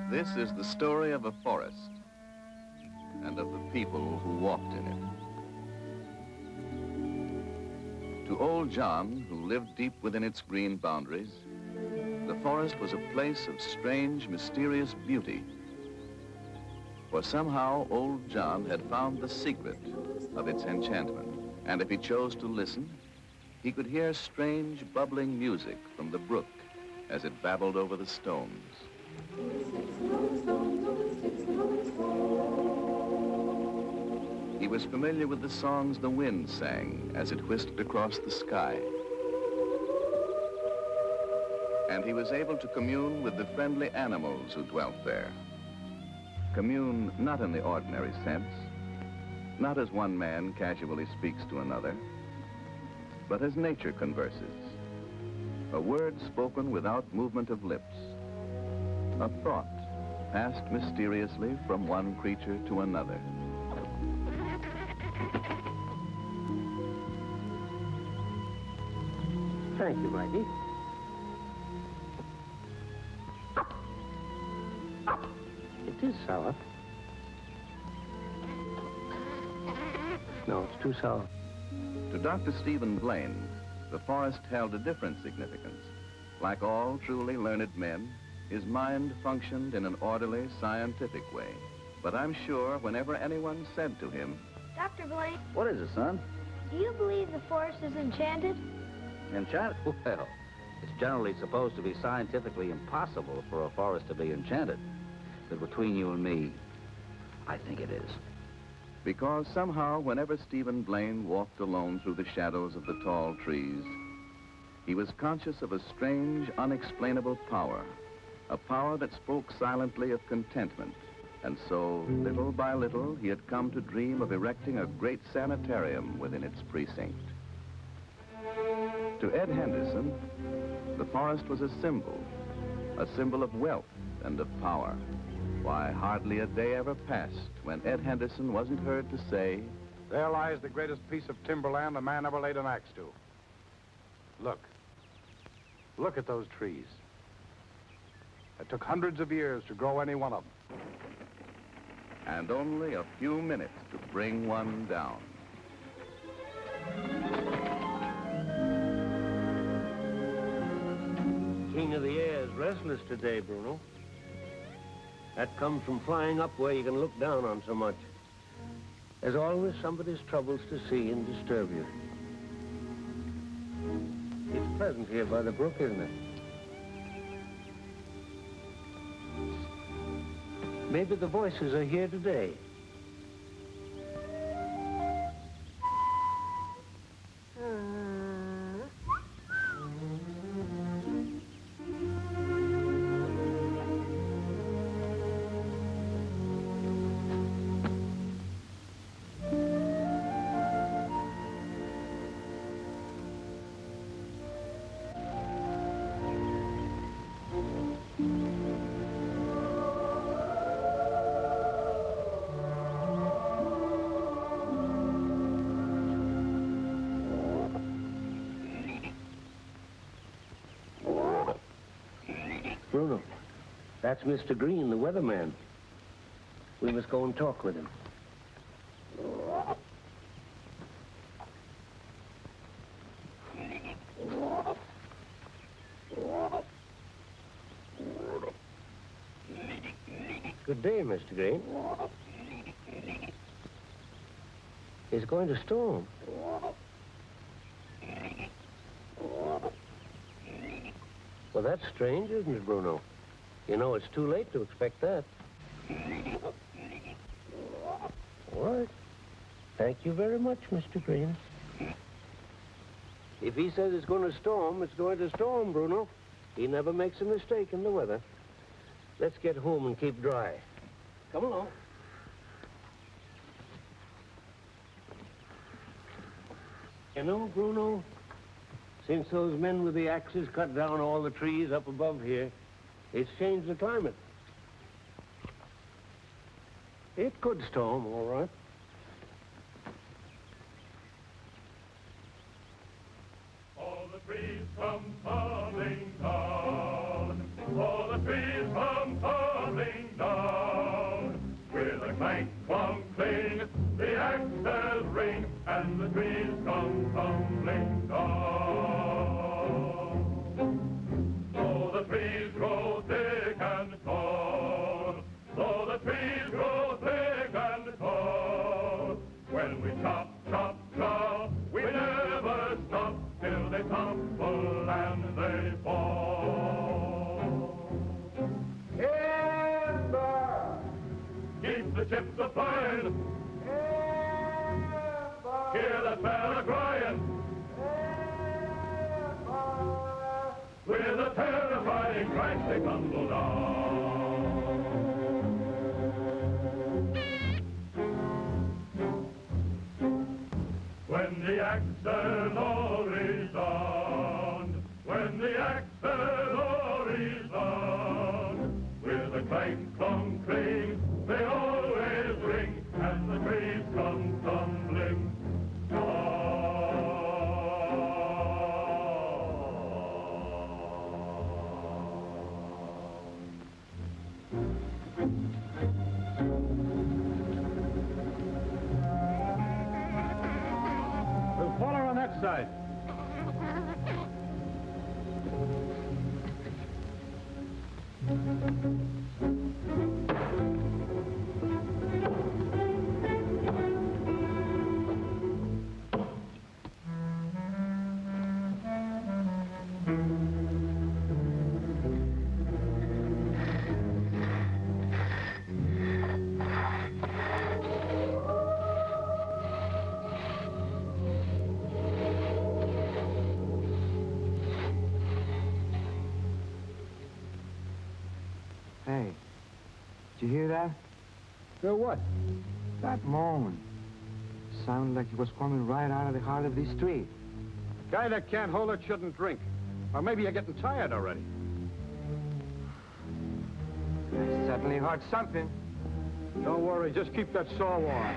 This is the story of a forest and of the people who walked in it. To old John, who lived deep within its green boundaries, the forest was a place of strange, mysterious beauty. For somehow old John had found the secret of its enchantment, and if he chose to listen, he could hear strange, bubbling music from the brook as it babbled over the stones. He was familiar with the songs the wind sang as it whisked across the sky. And he was able to commune with the friendly animals who dwelt there. Commune not in the ordinary sense, not as one man casually speaks to another, but as nature converses. A word spoken without movement of lips. A thought passed mysteriously from one creature to another. Thank you, Mikey. It is sour. No, it's too sour. To Dr. Stephen Blaine, the forest held a different significance. Like all truly learned men, his mind functioned in an orderly, scientific way. But I'm sure whenever anyone said to him, Dr. Blaine, What is it, son? do you believe the forest is enchanted? Enchanted? Well, it's generally supposed to be scientifically impossible for a forest to be enchanted. But between you and me, I think it is. because somehow whenever Stephen Blaine walked alone through the shadows of the tall trees, he was conscious of a strange, unexplainable power, a power that spoke silently of contentment. And so, little by little, he had come to dream of erecting a great sanitarium within its precinct. To Ed Henderson, the forest was a symbol of wealth and of power. Why, hardly a day ever passed when Ed Henderson wasn't heard to say, "There lies the greatest piece of timberland a man ever laid an axe to. Look. Look at those trees. It took hundreds of years to grow any one of them. and only a few minutes to bring one down. King of the air is restless today, Bruno. That comes from flying up where you can look down on so much. There's always somebody's troubles to see and disturb you. It's pleasant here by the brook, isn't it? Maybe the voices are here today. Bruno, that's Mr. Green, the weatherman. We must go and talk with him. Good day, Mr. Green. It's going to storm. Well, that's strange, isn't it, Bruno? You know, it's too late to expect that. All right. Thank you very much, Mr. Green. If he says it's going to storm, it's going to storm, Bruno. He never makes a mistake in the weather. Let's get home and keep dry. Come along. You know, Bruno, since those men with the axes cut down all the trees up above here, it's changed the climate. It could storm, all right. All the trees come tumbling down. All the trees come tumbling come tumbling down. So the trees grow thick and tall. So the trees grow thick and tall. When we chop, chop, chop, we never stop till they tumble and they fall. Timber! Keep the chips a-flying. Hear that bell a-crying. With a terrifying crash they tumble down. When the axes all resound, when the axes all resound, with a clank, clunk, cling, they always ring, and the trees come tumbling down. We'll follow her on that side. Hey, did you hear that? Hear what? That moan. Sounded like it was coming right out of the heart of this tree. Guy that can't hold it shouldn't drink. Or maybe you're getting tired already. I certainly heard something. Don't worry, just keep that saw warm.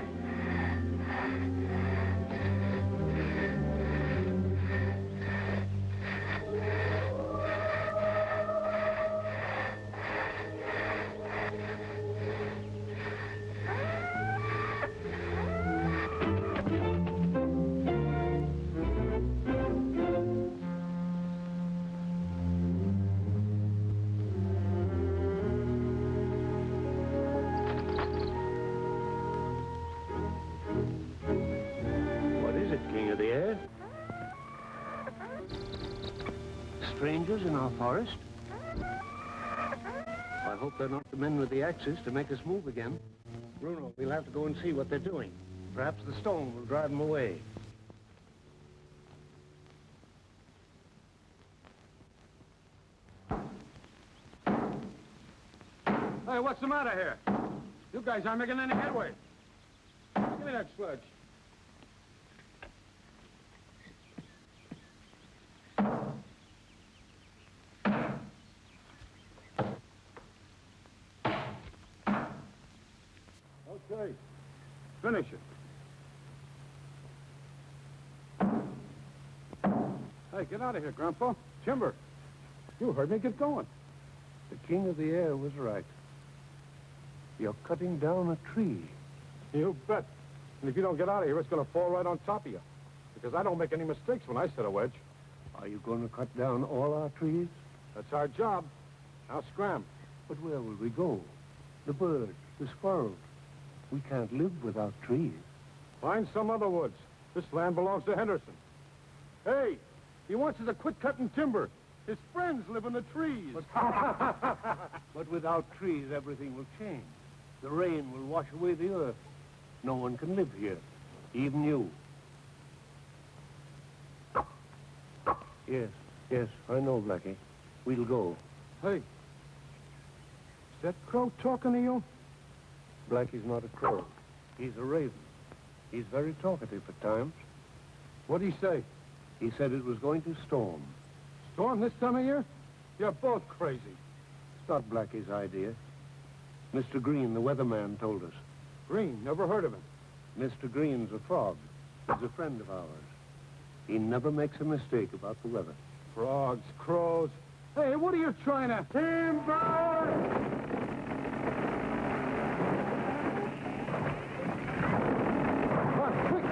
Strangers in our forest? I hope they're not the men with the axes to make us move again. Bruno, we'll have to go and see what they're doing. Perhaps the stone will drive them away. Hey, what's the matter here? You guys aren't making any headway. Give me that sledge. Okay, finish it. Hey, get out of here, Grandpa. Timber. You heard me. Get going. The king of the air was right. You're cutting down a tree. You bet. And if you don't get out of here, it's going to fall right on top of you. Because I don't make any mistakes when I set a wedge. Are you going to cut down all our trees? That's our job. Now scram. But where will we go? The birds, the squirrels. We can't live without trees. Find some other woods. This land belongs to Henderson. Hey, he wants us to quit cutting timber. His friends live in the trees. But without trees, everything will change. The rain will wash away the earth. No one can live here, even you. Yes, I know, Blackie. We'll go. Hey, is that crow talking to you? Blackie's not a crow. He's a raven. He's very talkative at times. What'd he say? He said it was going to storm. Storm this time of year? You're both crazy. It's not Blackie's idea. Mr. Green, the weatherman, told us. Green, never heard of him. Mr. Green's a frog. He's a friend of ours. He never makes a mistake about the weather. Frogs, crows. Hey, what are you trying to... Timber! Come on, quick!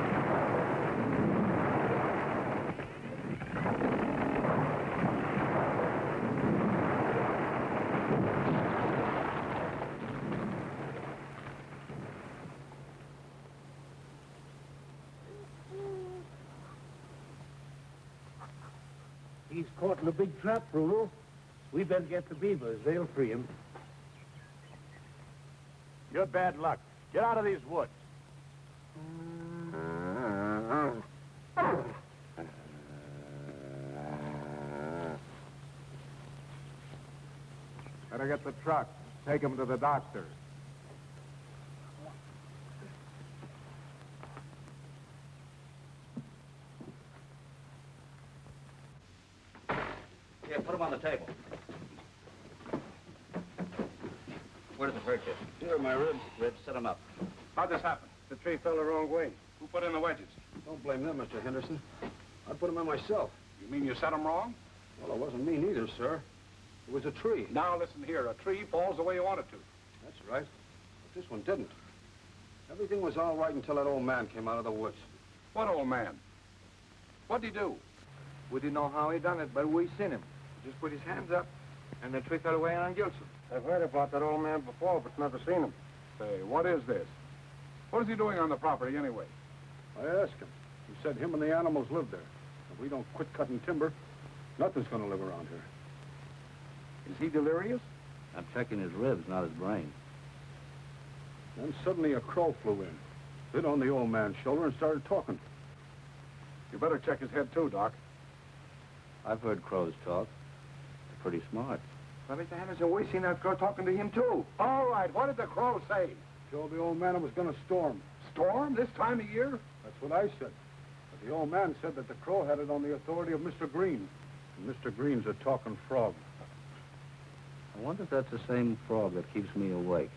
he's caught in a big trap, Bruno. We better get the beavers. They'll free him. You're bad luck. Get out of these woods. Better get the truck. Take him to the doctor. Here, put him on the table. Where does it hurt you? Here, my ribs. Ribs, sit him up. How'd this happen? The tree fell the wrong way. Who put in the wedges? Don't blame them, Mr. Henderson. I put them in myself. You mean you set them wrong? Well, it wasn't me neither, sir. It was a tree. Now listen here. A tree falls the way you want it to. That's right. But this one didn't. Everything was all right until that old man came out of the woods. What old man? What'd he do? We didn't know how he done it, but we seen him. He just put his hands up, and the tree fell away on Gilson. I've heard about that old man before, but never seen him. Say, what is this? What is he doing on the property anyway? I asked him. He said him and the animals live there. If we don't quit cutting timber, nothing's going to live around here. Is he delirious? I'm checking his ribs, not his brain. Then suddenly a crow flew in, bit on the old man's shoulder and started talking. You better check his head too, Doc. I've heard crows talk. They're pretty smart. Well, Mr. Henderson, we seen that girl talking to him, too. All right, what did the crow say? Told the old man it was going to storm. Storm this time of year? That's what I said. But the old man said that the crow had it on the authority of Mr. Green. And Mr. Green's a talking frog. I wonder if that's the same frog that keeps me awake.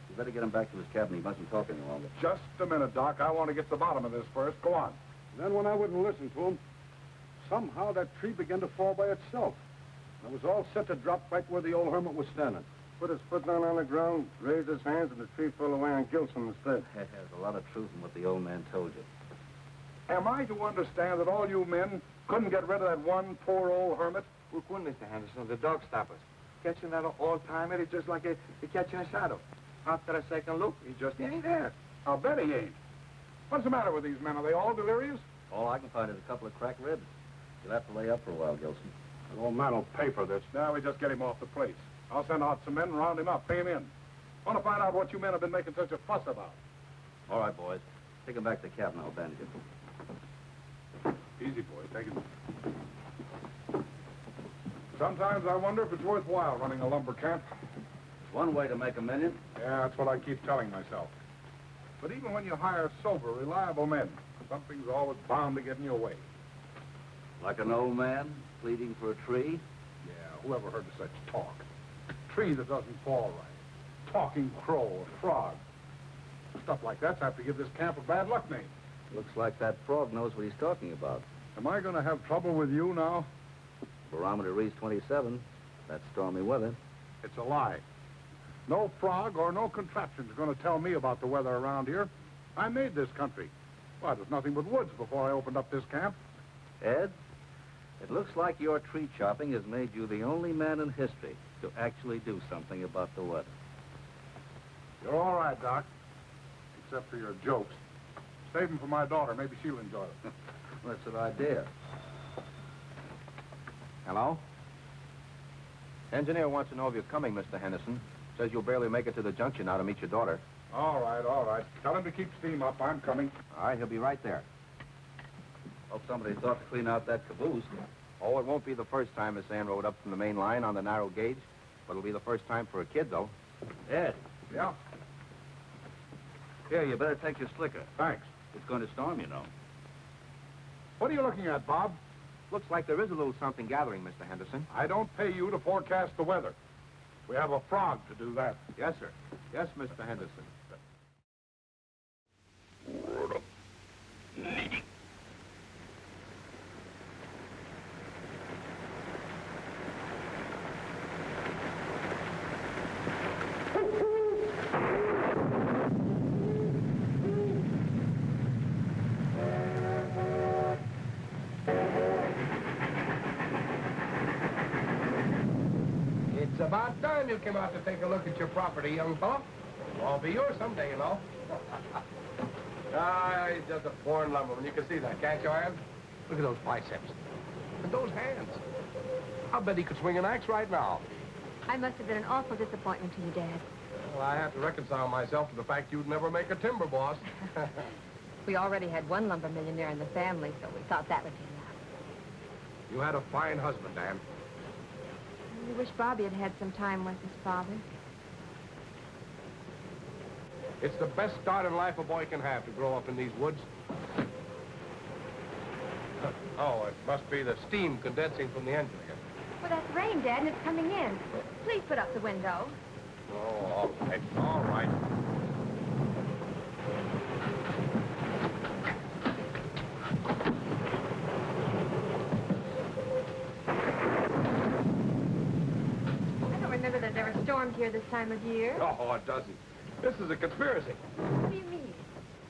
You better get him back to his cabin. He mustn't talk any longer. Just a minute, Doc. I want to get to the bottom of this first. Go on. Then when I wouldn't listen to him, somehow that tree began to fall by itself. And it was all set to drop right where the old hermit was standing. Put his foot down on the ground, raised his hands, and the tree fell away on Gilson instead. There's a lot of truth in what the old man told you. Am I to understand that all you men couldn't get rid of that one poor old hermit? We couldn't, Mr. Henderson. The dog stopped us. Catching that old-timer is just like a catching a shadow. After a second look, he just ain't there. I'll bet he ain't. What's the matter with these men? Are they all delirious? All I can find is a couple of cracked ribs. You'll have to lay up for a while, Gilson. The old man will pay for this. Now we just get him off the place. I'll send out some men and round him up, pay him in. Want to find out what you men have been making such a fuss about. All right, boys. Take him back to the cabin. I'll bandage him. Easy, boy. Take it. Sometimes I wonder if it's worthwhile running a lumber camp. It's one way to make a million. Yeah, that's what I keep telling myself. But even when you hire sober, reliable men, something's always bound to get in your way. Like an old man pleading for a tree. Yeah, whoever heard of such talk? Tree that doesn't fall right. Talking crow or frog. Stuff like that's apt to give this camp a bad luck name. Looks like that frog knows what he's talking about. Am I going to have trouble with you now? Barometer reads 27. That's stormy weather. It's a lie. No frog or no contraption's going to tell me about the weather around here. I made this country. Why, there's nothing but woods before I opened up this camp. Ed, it looks like your tree chopping has made you the only man in history to actually do something about the weather. You're all right, Doc. Except for your jokes. Save them for my daughter. Maybe she'll enjoy it. That's an idea. Hello? Engineer wants to know if you're coming, Mr. Henderson. Says you'll barely make it to the junction now to meet your daughter. All right, all right. Tell him to keep steam up. I'm coming. All right, he'll be right there. Hope somebody thought to clean out that caboose. Oh, it won't be the first time Miss Ann rode up from the main line on the narrow gauge, but it'll be the first time for a kid, though. Ed, Yeah, here, you better take your slicker. thanks. It's going to storm, you know. What are you looking at, Bob? Looks like there is a little something gathering, Mr. Henderson. I don't pay you to forecast the weather. We have a frog to do that. Yes, sir. Yes, Mr. Henderson. It's about time you came out to take a look at your property, young fellow. It'll all be yours someday, you know. He's just a born lumberman. You can see that, can't you, Iron? Look at those biceps. And those hands. I'll bet he could swing an axe right now. I must have been an awful disappointment to you, Dad. Well, I have to reconcile myself to the fact you'd never make a timber boss. We already had one lumber millionaire in the family, so we thought that would be enough. You had a fine husband, Anne. We wish Bobby had had some time with his father. It's the best start in life a boy can have to grow up in these woods. Oh, it must be the steam condensing from the engine again. Well, that's rain, Dad, and it's coming in. Please put up the window. Oh, all right, all right. I don't remember there's ever stormed here this time of year. Oh, it doesn't. This is a conspiracy. What do you mean?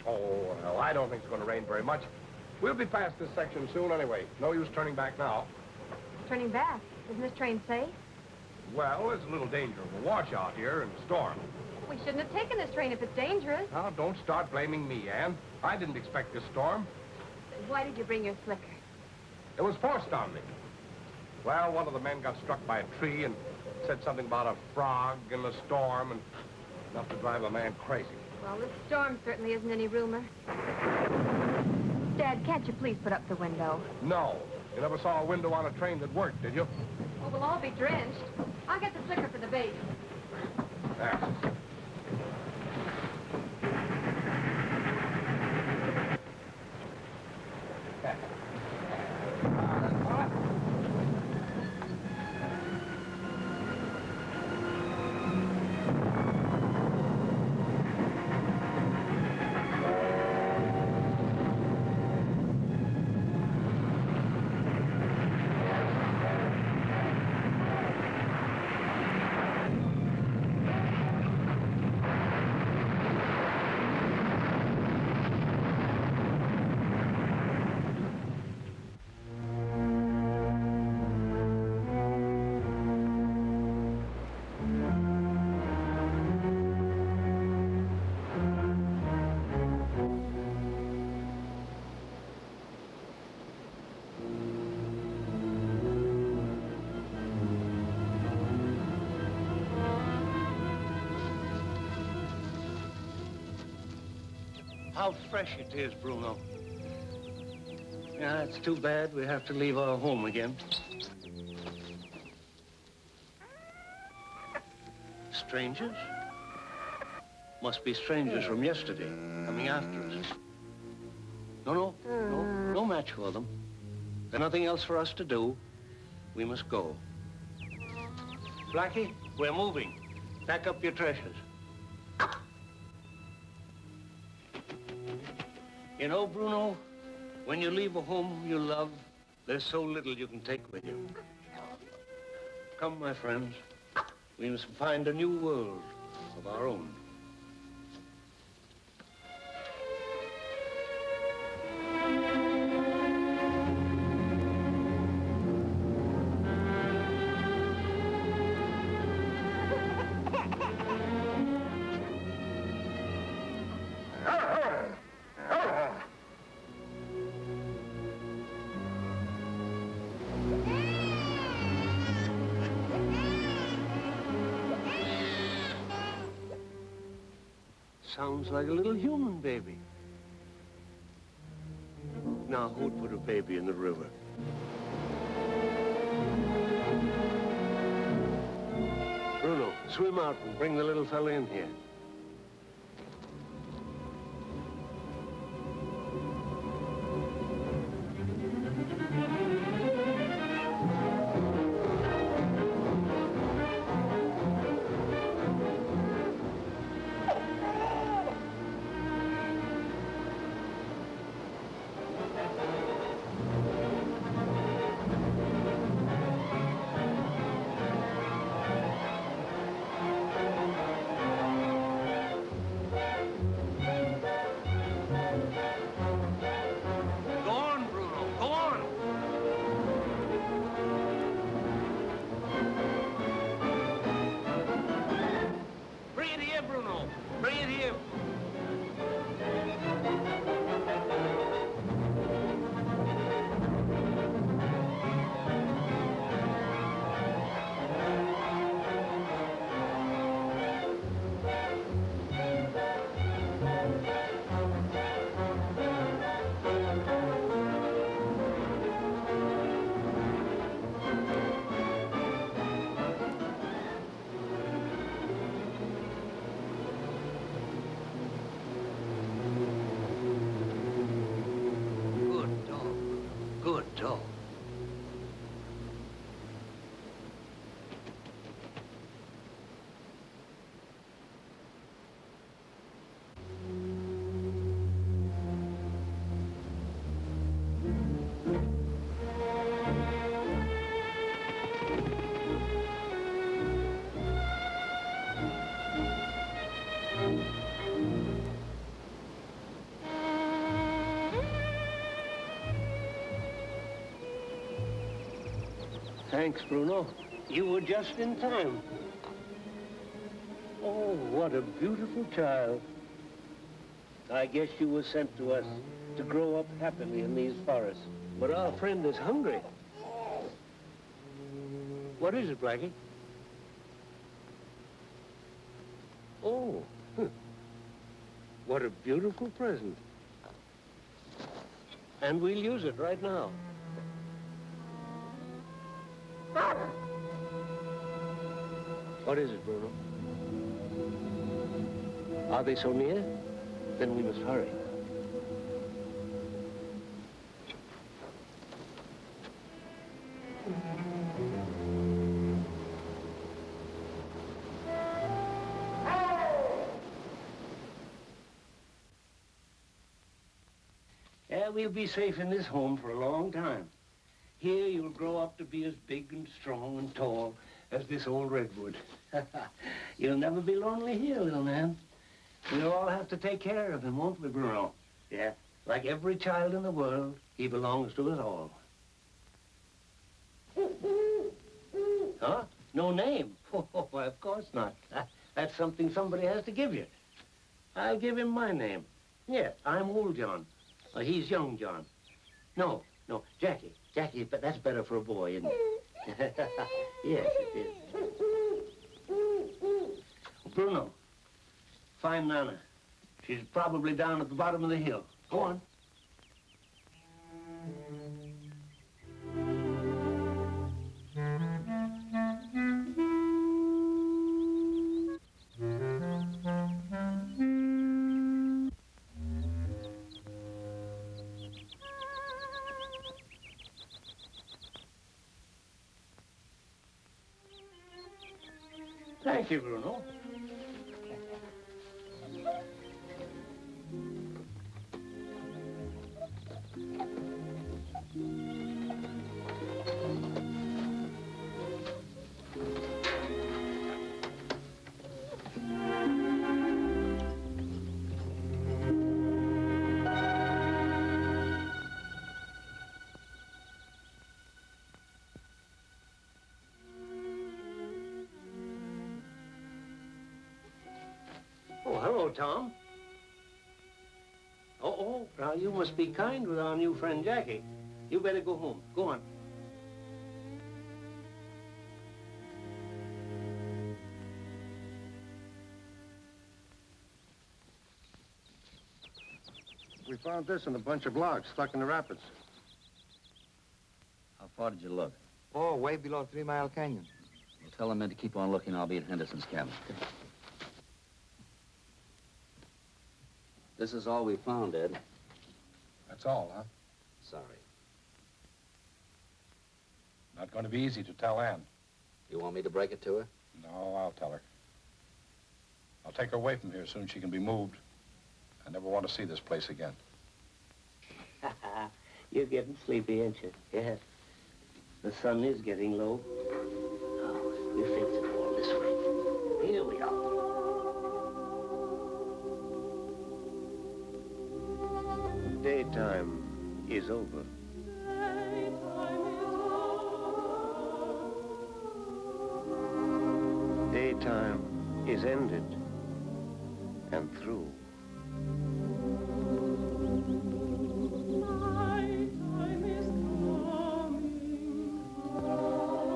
Oh, well, I don't think it's going to rain very much. We'll be past this section soon anyway. No use turning back now. Turning back. Isn't this train safe? Well, there's a little danger of a washout here in the storm. We shouldn't have taken this train if it's dangerous. Now, don't start blaming me, Anne. I didn't expect this storm. Then why did you bring your slicker? It was forced on me. Well, one of the men got struck by a tree and said something about a frog in the storm and enough to drive a man crazy. Well, this storm certainly isn't any rumor. Dad, can't you please put up the window? No. You never saw a window on a train that worked, did you? Well, we'll all be drenched. I'll get the slicker for the baby. There. How fresh it is, Bruno. Yeah, it's too bad we have to leave our home again. Strangers? Must be strangers from yesterday, coming after us. No match for them. There's nothing else for us to do. We must go. Blackie, we're moving. Pack up your treasures. You know, Bruno, when you leave a home you love, there's so little you can take with you. Come, my friends. We must find a new world of our own. Sounds like a little human baby. Now, who'd put a baby in the river? Bruno, swim out and bring the little fella in here. Thanks, Bruno. You were just in time. Oh, what a beautiful child. I guess you were sent to us to grow up happily in these forests. But our friend is hungry. What is it, Blackie? Oh, what a beautiful present. And we'll use it right now. What is it, Bruno? Are they so near? Then we must hurry. Yeah, we'll be safe in this home for a long time. Here you'll grow up to be as big and strong and tall as this old redwood. You'll never be lonely here, little man. We'll all have to take care of him, won't we, Bruno? Yeah, like every child in the world, he belongs to us all. Huh? No name? Oh, of course not. That's something somebody has to give you. I'll give him my name. Yeah, I'm Old John. He's Young John. No, Jackie. Jackie, but that's better for a boy, isn't it? Yes, it is. Bruno, find Nana. She's probably down at the bottom of the hill. Go on. Thank you, Bruno. Oh, hello, Tom. Oh, now you must be kind with our new friend, Jackie. You better go home. Go on. We found this in a bunch of logs stuck in the rapids. How far did you look? Oh, way below 3 Mile Canyon. Well, tell the men to keep on looking. I'll be at Henderson's cabin. This is all we found, Ed. That's all, huh? Sorry. Not going to be easy to tell Anne. You want me to break it to her? No, I'll tell her. I'll take her away from here as soon as she can be moved. I never want to see this place again. You're getting sleepy, ain't you? Yes. The sun is getting low. Oh, we fix it all this way. Here we are. Daytime is over. Daytime is ended and through.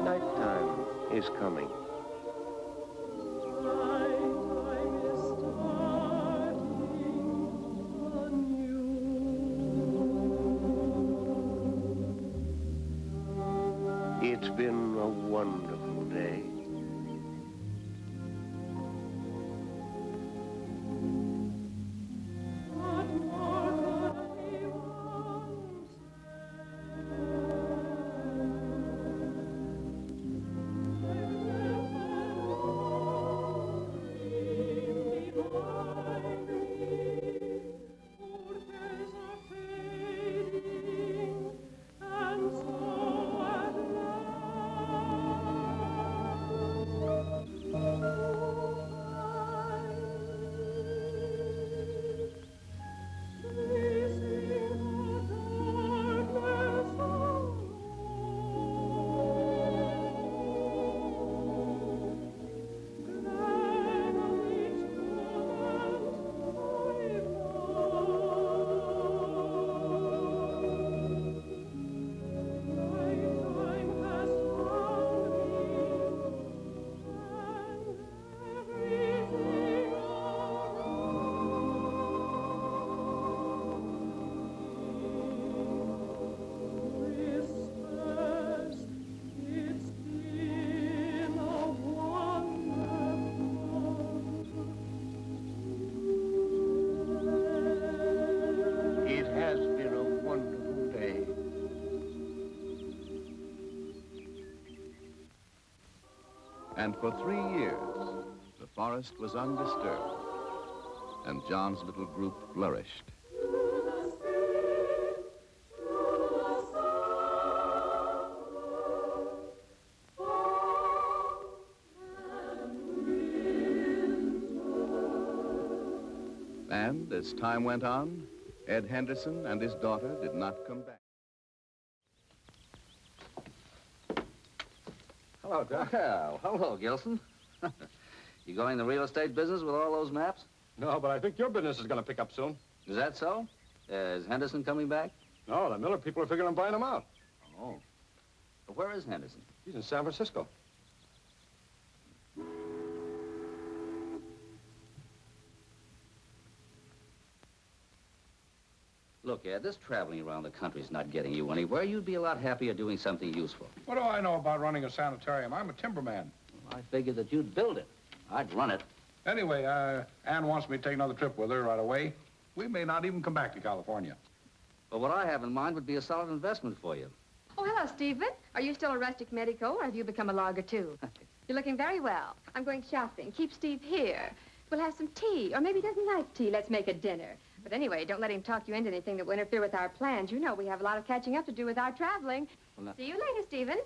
Nighttime is coming. It's been a wonderful day. And for 3 years, the forest was undisturbed, and John's little group flourished. And as time went on, Ed Henderson and his daughter did not come back. Hello, Doc. Well, hello, Gilson. You going the real estate business with all those maps? No, but I think your business is going to pick up soon. Is that so? Is Henderson coming back? No, the Miller people are figuring on buying them out. Oh. But where is Henderson? He's in San Francisco. Look, Ed, this traveling around the country is not getting you anywhere. You'd be a lot happier doing something useful. What do I know about running a sanitarium? I'm a timberman. Well, I figured that you'd build it. I'd run it. Anyway, Anne wants me to take another trip with her right away. We may not even come back to California. But what I have in mind would be a solid investment for you. Oh, hello, Stephen. Are you still a rustic medico, or have you become a logger, too? You're looking very well. I'm going shopping. Keep Steve here. We'll have some tea, or maybe he doesn't like tea. Let's make a dinner. But anyway, don't let him talk you into anything that will interfere with our plans. You know we have a lot of catching up to do with our traveling. Well, now... See you later, Stephen.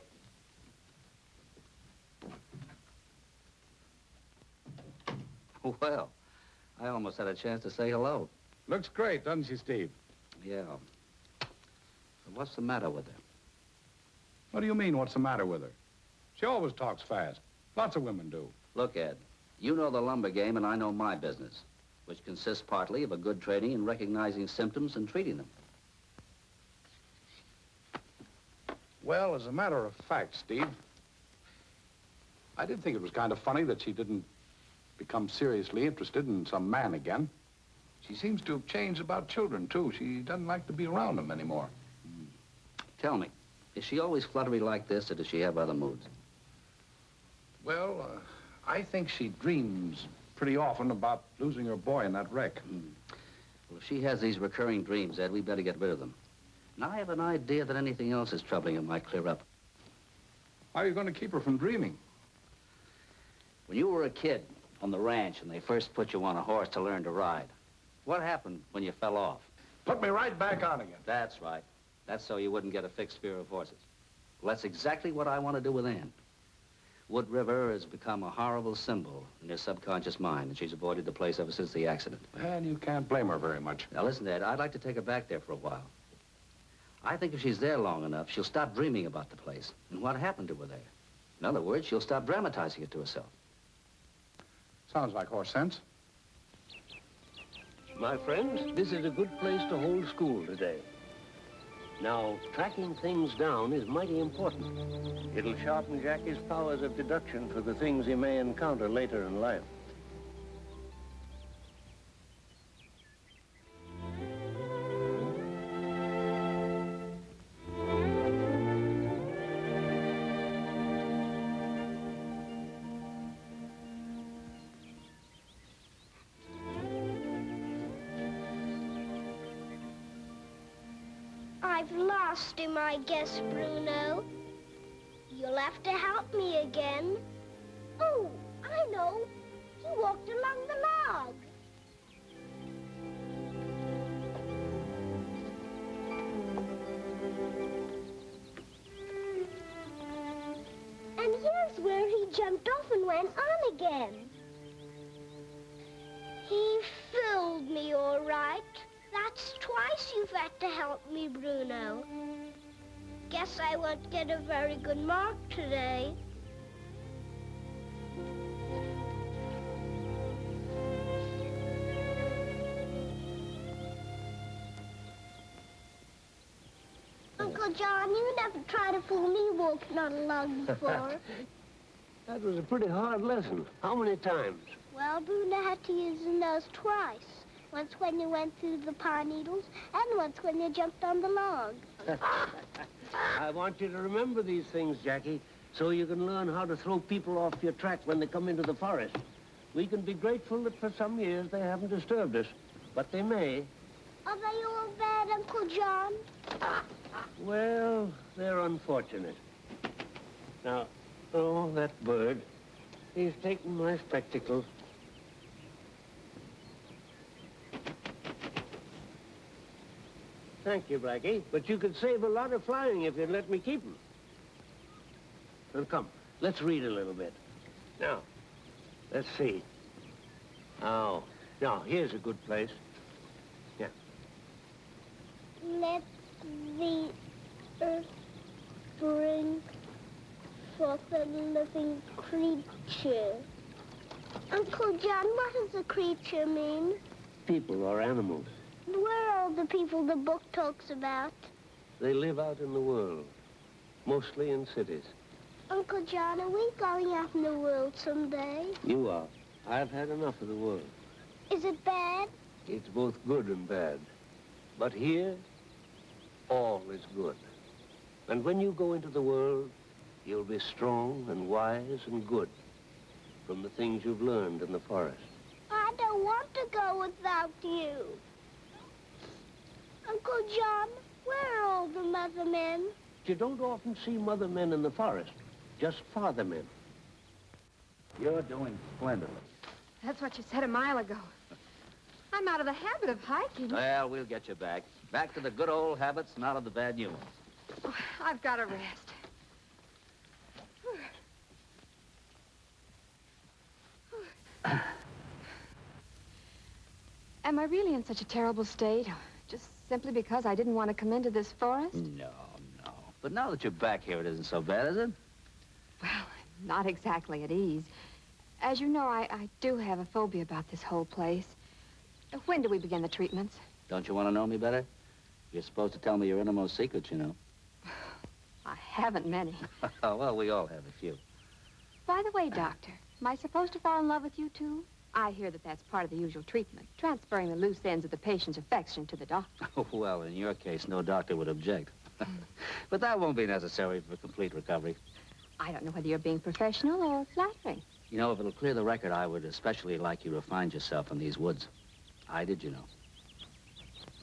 Well, I almost had a chance to say hello. Looks great, doesn't she, Steve? Yeah. But what's the matter with her? What do you mean, what's the matter with her? She always talks fast. Lots of women do. Look, Ed, you know the lumber game and I know my business, which consists partly of a good training in recognizing symptoms and treating them. Well, as a matter of fact, Steve, I did think it was kind of funny that she didn't become seriously interested in some man again. She seems to have changed about children, too. She doesn't like to be around them anymore. Tell me, is she always fluttery like this, or does she have other moods? Well, I think she dreams pretty often about losing her boy in that wreck. Well, if she has these recurring dreams, Ed, we better get rid of them. And I have an idea that anything else is troubling her might clear up. How are you going to keep her from dreaming? When you were a kid on the ranch and they first put you on a horse to learn to ride, what happened when you fell off? Put me right back on again. That's right. That's so you wouldn't get a fixed fear of horses. Well, that's exactly what I want to do with Anne. Wood River has become a horrible symbol in her subconscious mind, and she's avoided the place ever since the accident. And you can't blame her very much. Now, listen, Ed, I'd like to take her back there for a while. I think if she's there long enough, she'll stop dreaming about the place and what happened to her there. In other words, she'll stop dramatizing it to herself. Sounds like horse sense. My friends, this is a good place to hold school today. Now, tracking things down is mighty important. It'll sharpen Jackie's powers of deduction for the things he may encounter later in life. I've lost him, I guess, Bruno. You'll have to help me again. Oh, I know. He walked along the log. And here's where he jumped off and went on again. He fooled me, all right. That's twice you've had to help me, Bruno. Guess I won't get a very good mark today. Uncle John, you never tried to fool me walking on a log before. That was a pretty hard lesson. How many times? Well, Bruno had to use his nose twice. Once when you went through the pine needles, and once when you jumped on the log. I want you to remember these things, Jackie, so you can learn how to throw people off your track when they come into the forest. We can be grateful that for some years they haven't disturbed us, but they may. Are they all bad, Uncle John? Well, they're unfortunate. Now, oh, that bird. He's taken my spectacles. Thank you, Blackie. But you could save a lot of flying if you'd let me keep them. Well, come, let's read a little bit. Now, let's see. Oh, now, here's a good place. Yeah. Let the earth bring forth a living creature. Uncle John, what does a creature mean? People or animals. Where are all the people the book talks about? They live out in the world, mostly in cities. Uncle John, are we going out in the world someday? You are. I've had enough of the world. Is it bad? It's both good and bad. But here, all is good. And when you go into the world, you'll be strong and wise and good from the things you've learned in the forest. I don't want to go without you. Uncle John, where are all the mother men? You don't often see mother men in the forest, just father men. You're doing splendidly. That's what you said a mile ago. I'm out of the habit of hiking. Well, we'll get you back. Back to the good old habits and out of the bad new ones. Oh, I've got to rest. Am I really in such a terrible state? Just simply because I didn't want to come into this forest? No. But now that you're back here, it isn't so bad, is it? Well, I'm not exactly at ease. As you know, I do have a phobia about this whole place. When do we begin the treatments? Don't you want to know me better? You're supposed to tell me your innermost secrets, you know. I haven't many. Well, we all have a few. By the way, Doctor, am I supposed to fall in love with you, too? I hear that that's part of the usual treatment, transferring the loose ends of the patient's affection to the doctor. Well, in your case, no doctor would object. But that won't be necessary for complete recovery. I don't know whether you're being professional or flattering. You know, if it'll clear the record, I would especially like you to find yourself in these woods. I did, you know.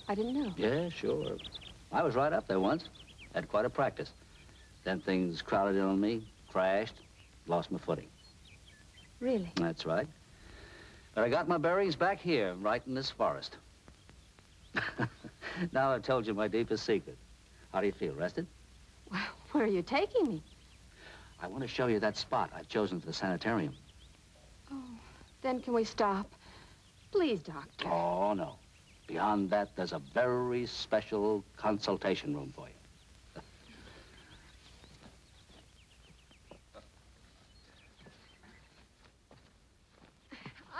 I didn't know. Yeah, sure. I was right up there once. Had quite a practice. Then things crowded in on me, crashed, lost my footing. Really? That's right. But I got my bearings back here, right in this forest. Now I've told you my deepest secret. How do you feel, rested? Well, where are you taking me? I want to show you that spot I've chosen for the sanitarium. Oh, then can we stop? Please, Doctor. Oh, no. Beyond that, there's a very special consultation room for you.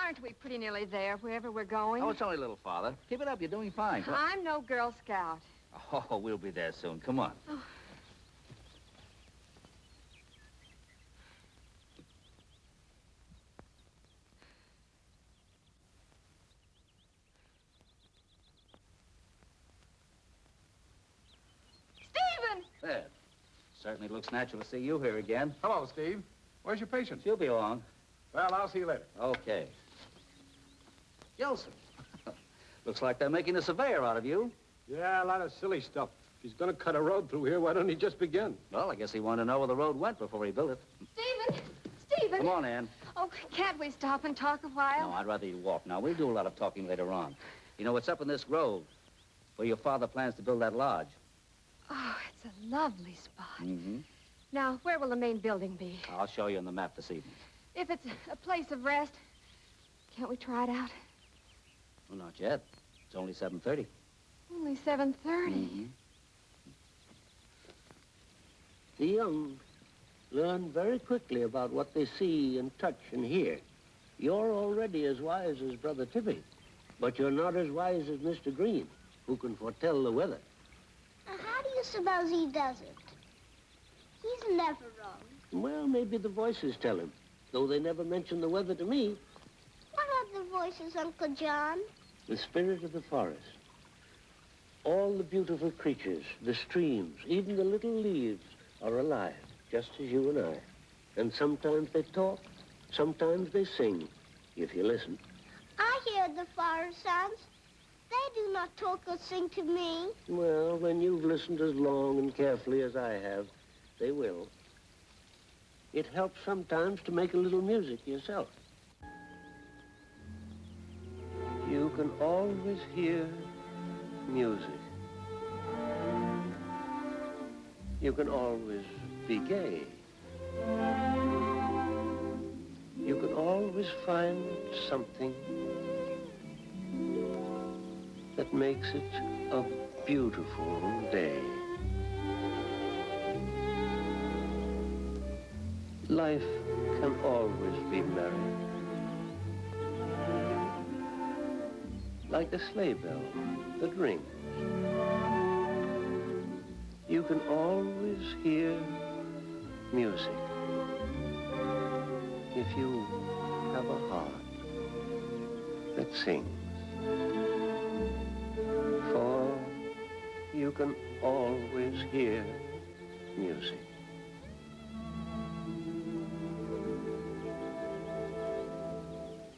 Aren't we pretty nearly there, wherever we're going? Oh, it's only a little farther. Keep it up, you're doing fine. I'm no Girl Scout. Oh, we'll be there soon. Come on. Oh. Stephen! There. Certainly looks natural to see you here again. Hello, Steve. Where's your patient? She'll be along. Well, I'll see you later. Okay. Gilson. Looks like they're making a surveyor out of you. Yeah, a lot of silly stuff. If he's gonna cut a road through here, why don't he just begin? Well, I guess he wanted to know where the road went before he built it. Stephen! Come on, Ann. Oh, can't we stop and talk a while? No, I'd rather you walk now. We'll do a lot of talking later on. You know, it's up in this grove where your father plans to build that lodge. Oh, it's a lovely spot. Mm-hmm. Now, where will the main building be? I'll show you on the map this evening. If it's a place of rest, can't we try it out? Well, not yet. It's only 7:30. Only 7:30. Mm-hmm. The young learn very quickly about what they see and touch and hear. You're already as wise as Brother Tippy, but you're not as wise as Mr. Green, who can foretell the weather. How do you suppose he does it? He's never wrong. Well, maybe the voices tell him, though they never mention the weather to me. What are the voices, Uncle John? The spirit of the forest. All the beautiful creatures, the streams, even the little leaves are alive, just as you and I. And sometimes they talk, sometimes they sing, if you listen. I hear the forest sounds. They do not talk or sing to me. Well, when you've listened as long and carefully as I have, they will. it helps sometimes to make a little music yourself. You can always hear music. You can always be gay. You can always find something that makes it a beautiful day. Life can always be merry. Like a sleigh bell that rings. You can always hear music if you have a heart that sings. For you can always hear music.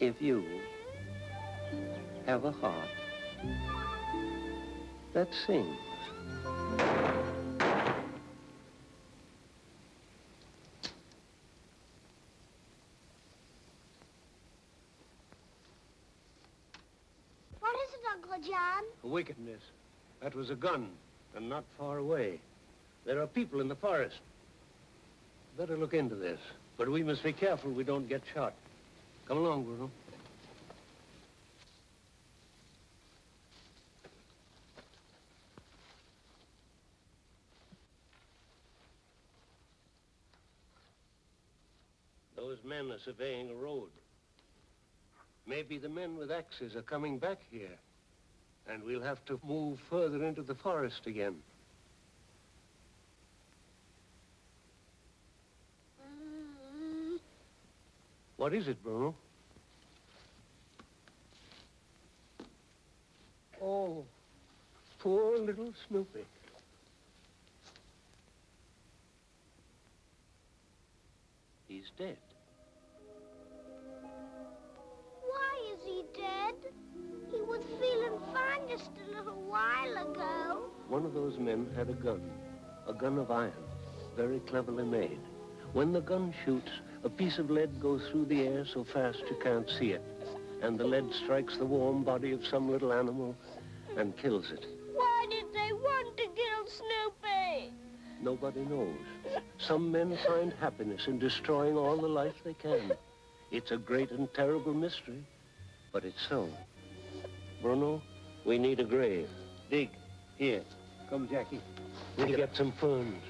If you have a heart that sings. What is it, Uncle John? Wickedness. That was a gun, and not far away. There are people in the forest. Better look into this, but we must be careful we don't get shot. Come along, Bruno. Those men are surveying a road. Maybe the men with axes are coming back here, and we'll have to move further into the forest again. What is it, Bruno? Oh, poor little Snoopy. He's dead. Why is he dead? He was feeling fine just a little while ago. One of those men had a gun of iron, very cleverly made. When the gun shoots, a piece of lead goes through the air so fast you can't see it, and the lead strikes the warm body of some little animal and kills it. Why did they want to kill Snoopy? Nobody knows. Some men find happiness in destroying all the life they can. It's a great and terrible mystery, but it's so. Bruno, we need a grave. Dig. Here. Come, Jackie. We'll get some ferns.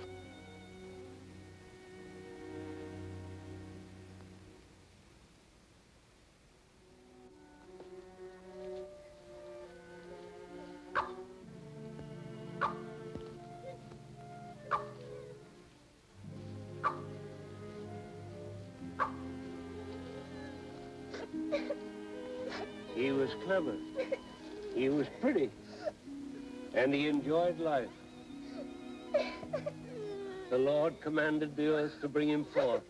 He was clever. He was pretty. And he enjoyed life. The Lord commanded the earth to bring him forth.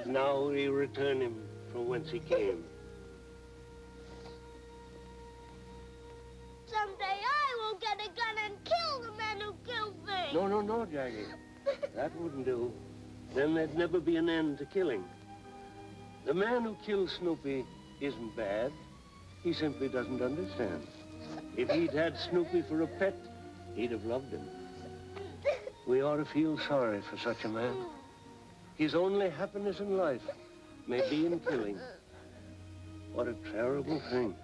Now we return him from whence he came. Someday I will get a gun and kill the men who killed me. No, Jackie. That wouldn't do. Then there'd never be an end to killing. The man who killed Snoopy isn't bad. He simply doesn't understand. If he'd had Snoopy for a pet, he'd have loved him. We ought to feel sorry for such a man. His only happiness in life may be in killing. What a terrible thing.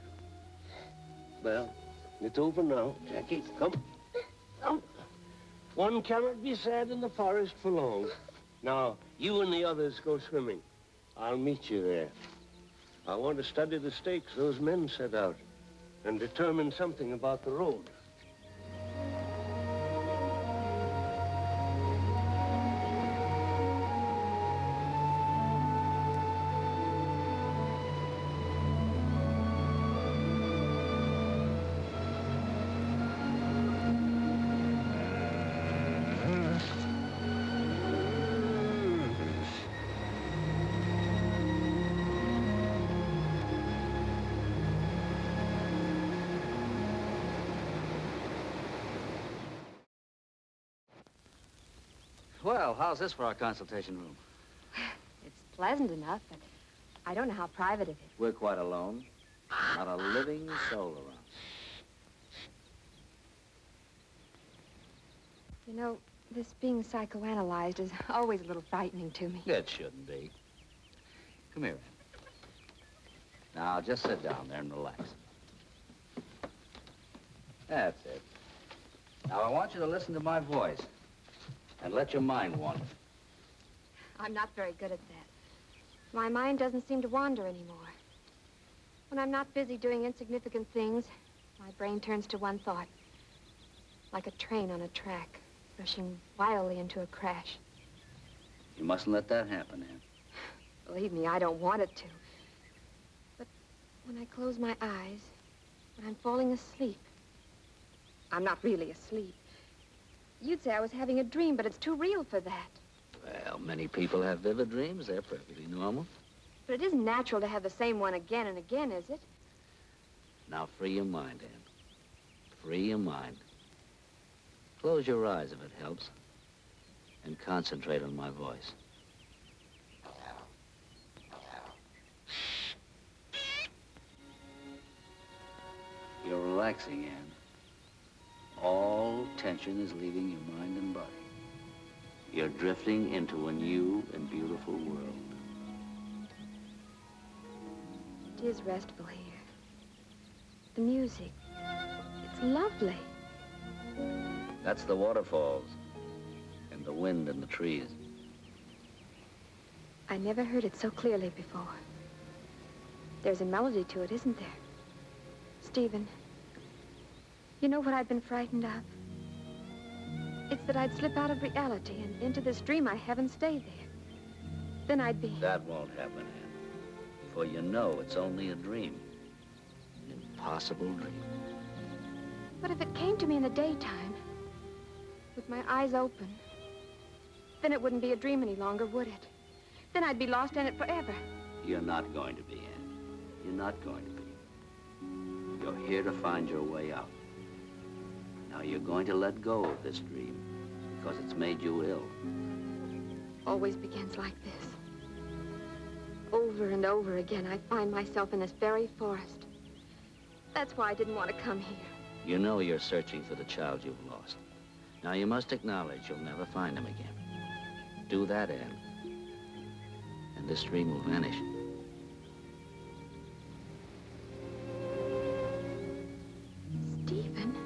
Well, it's over now. Jackie, come. Come. One cannot be sad in the forest for long. Now, you and the others go swimming. I'll meet you there. I want to study the stakes those men set out and determine something about the road. Well, how's this for our consultation room? It's pleasant enough, but I don't know how private it is. We're quite alone. Not a living soul around. You know, this being psychoanalyzed is always a little frightening to me. It shouldn't be. Come here, Ann. Now, just sit down there and relax. That's it. Now, I want you to listen to my voice and let your mind wander. I'm not very good at that. My mind doesn't seem to wander anymore. When I'm not busy doing insignificant things, my brain turns to one thought. Like a train on a track, rushing wildly into a crash. You mustn't let that happen, Ann. Believe me, I don't want it to. But when I close my eyes, when I'm falling asleep, I'm not really asleep. You'd say I was having a dream, but it's too real for that. Well, many people have vivid dreams. They're perfectly normal. But it isn't natural to have the same one again and again, is it? Now, free your mind, Ann. Free your mind. Close your eyes if it helps. And concentrate on my voice. You're relaxing, Ann. All tension is leaving your mind and body. You're drifting into a new and beautiful world. It is restful here. The music, it's lovely. That's the waterfalls and the wind and the trees. I never heard it so clearly before. There's a melody to it, isn't there? Stephen, you know what I've been frightened of? It's that I'd slip out of reality and into this dream I have and stay there. Then I'd be... That won't happen, Ann. For you know it's only a dream. An impossible dream. But if it came to me in the daytime, with my eyes open, then it wouldn't be a dream any longer, would it? Then I'd be lost in it forever. You're not going to be, Ann. You're not going to be. You're here to find your way out. Now you're going to let go of this dream because it's made you ill. Always begins like this. Over and over again, I find myself in this very forest. That's why I didn't want to come here. You know you're searching for the child you've lost. Now you must acknowledge you'll never find him again. Do that, Ann, and this dream will vanish. Stephen,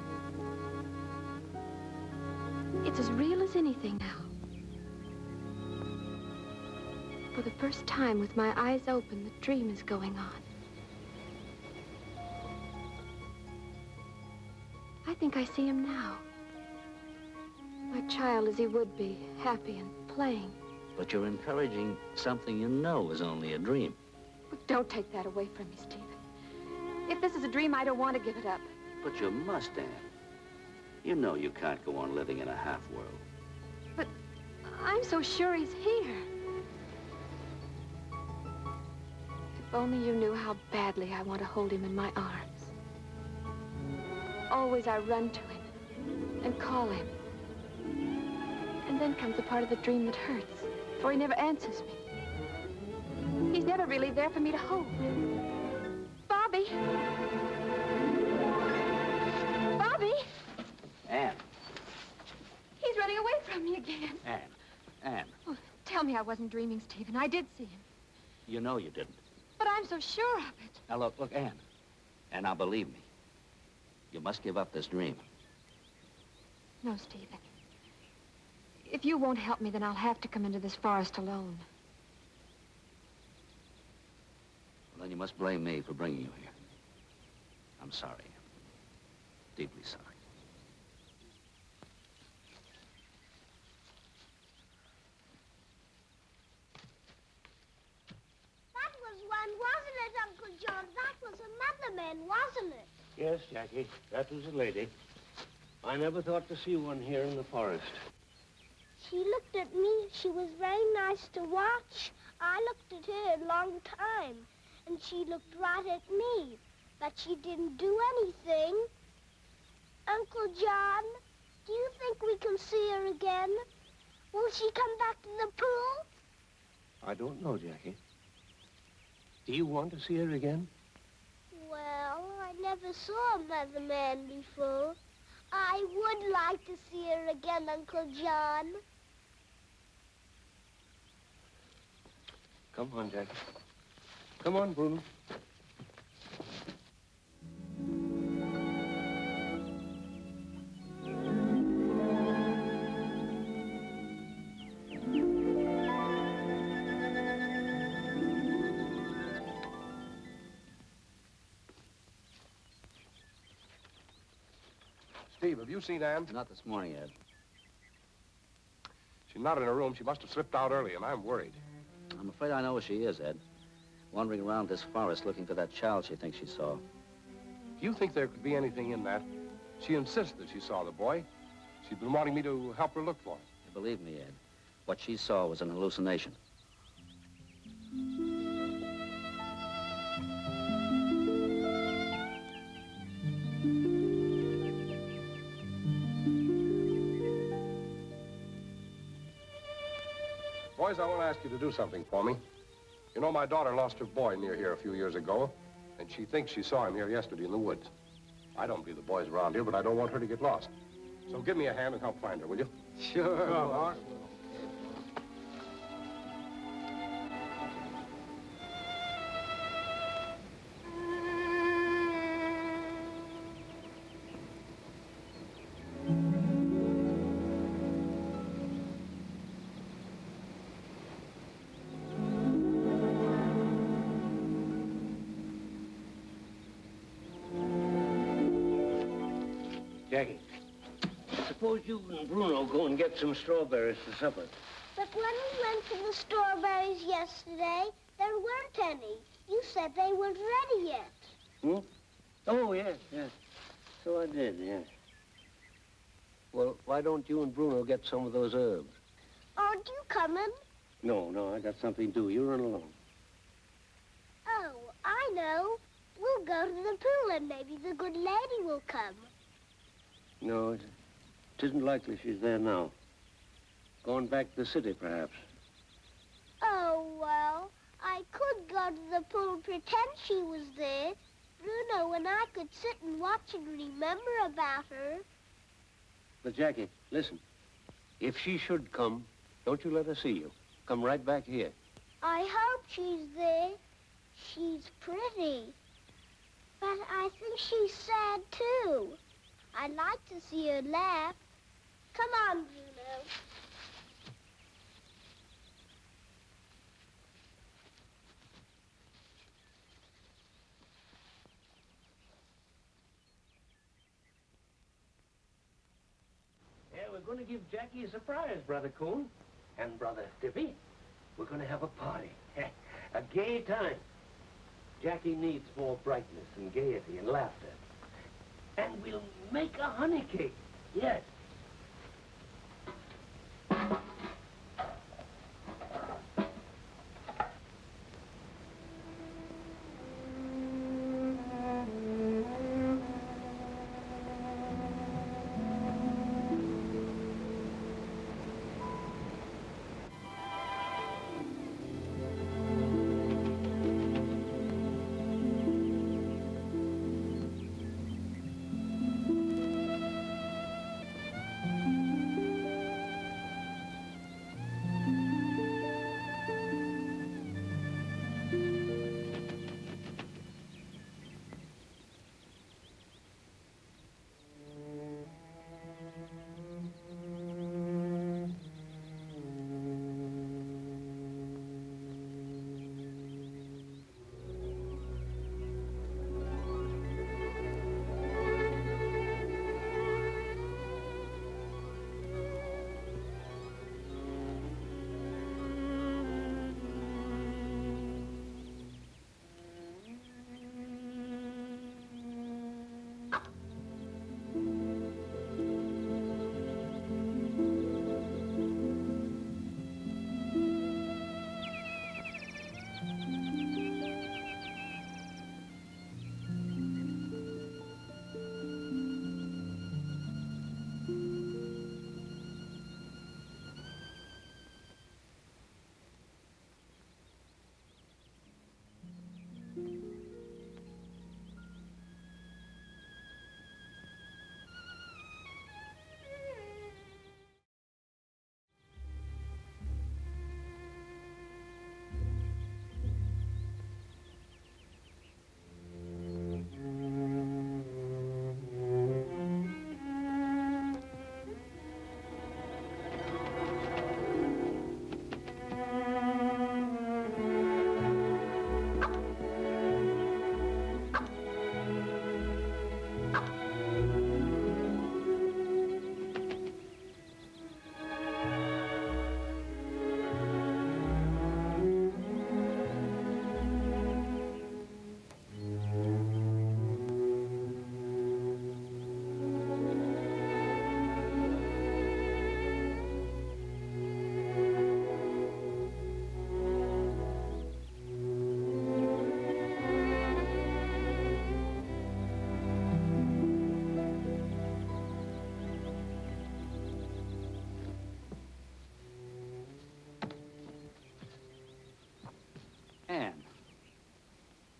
it's as real as anything now. For the first time, with my eyes open, the dream is going on. I think I see him now. My child as he would be, happy and playing. But you're encouraging something you know is only a dream. But don't take that away from me, Stephen. If this is a dream, I don't want to give it up. But you must, Ann. You know you can't go on living in a half-world. But I'm so sure he's here. If only you knew how badly I want to hold him in my arms. Always I run to him and call him. And then comes the part of the dream that hurts, for he never answers me. He's never really there for me to hold. Bobby! Bobby! Ann. He's running away from me again. Ann. Oh, tell me I wasn't dreaming, Stephen. I did see him. You know you didn't. But I'm so sure of it. Now, look, Ann. And now, believe me, you must give up this dream. No, Stephen. If you won't help me, then I'll have to come into this forest alone. Well, then you must blame me for bringing you here. I'm sorry. Deeply sorry. That was one, wasn't it, Uncle John? That was another man, wasn't it? Yes, Jackie, that was a lady. I never thought to see one here in the forest. She looked at me. She was very nice to watch. I looked at her a long time, and she looked right at me, but she didn't do anything. Uncle John, do you think we can see her again? Will she come back to the pool? I don't know, Jackie. Do you want to see her again? Well, I never saw Mother Man before. I would like to see her again, Uncle John. Come on, Jackie. Come on, Bruno. Steve, have you seen Ann? Not this morning, Ed. She's not in her room. She must have slipped out early, and I'm worried. I'm afraid I know where she is, Ed. Wandering around this forest looking for that child she thinks she saw. Do you think there could be anything in that? She insists that she saw the boy. She's been wanting me to help her look for him. Believe me, Ed, what she saw was an hallucination. Boys, I want to ask you to do something for me. You know, my daughter lost her boy near here a few years ago, and she thinks she saw him here yesterday in the woods. I don't believe the boy's around here, but I don't want her to get lost. So give me a hand and help find her, will you? Sure. All right. Jackie, suppose you and Bruno go and get some strawberries for supper. But when we went to the strawberries yesterday, there weren't any. You said they weren't ready yet. Hmm? Oh, yes, yes. So I did, yes. Well, why don't you and Bruno get some of those herbs? Aren't you coming? No, I got something to do. You run along. Oh, I know. We'll go to the pool and maybe the good lady will come. No, it isn't likely she's there now. Gone back to the city, perhaps. Oh, well, I could go to the pool and pretend she was there. Bruno and I could sit and watch and remember about her. But, Jackie, listen. If she should come, don't you let her see you. Come right back here. I hope she's there. She's pretty. But I think she's sad, too. I'd like to see her laugh. Come on, Bruno. Yeah, we're going to give Jackie a surprise, Brother Coon. And Brother Tippy. We're going to have a party. A gay time. Jackie needs more brightness and gaiety and laughter. And we'll make a honey cake. Yes.